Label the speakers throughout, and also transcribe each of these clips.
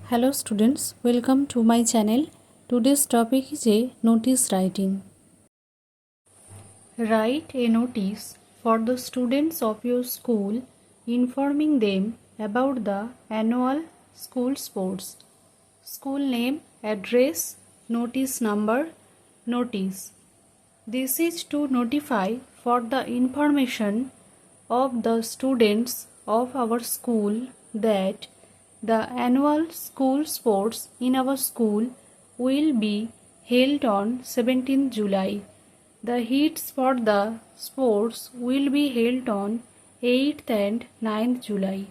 Speaker 1: Hello students, welcome to my channel. Today's topic is a notice writing. Write a notice for the students of your school informing them about the annual school sports. School name, address, notice number, notice. This is to notify for the information of the students of our school that the annual school sports in our school will be held on 17th July. The heats for the sports will be held on 8th and 9th July.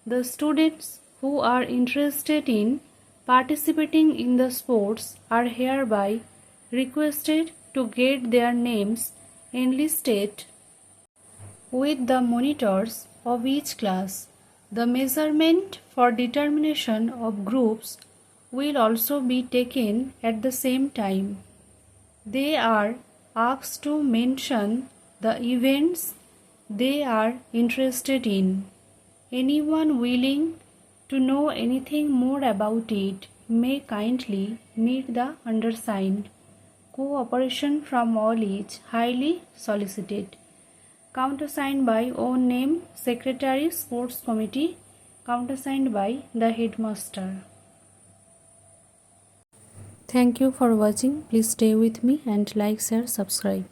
Speaker 1: The students who are interested in participating in the sports are hereby requested to get their names enlisted with the monitors of each class. The measurement for determination of groups will also be taken at the same time. They are asked to mention the events they are interested in. Anyone willing to know anything more about it may kindly meet the undersigned. Cooperation from all is highly solicited. Countersigned by own name, Secretary, Sports Committee. Countersigned by the Headmaster. Thank you for watching. Please stay with me and like, share, subscribe.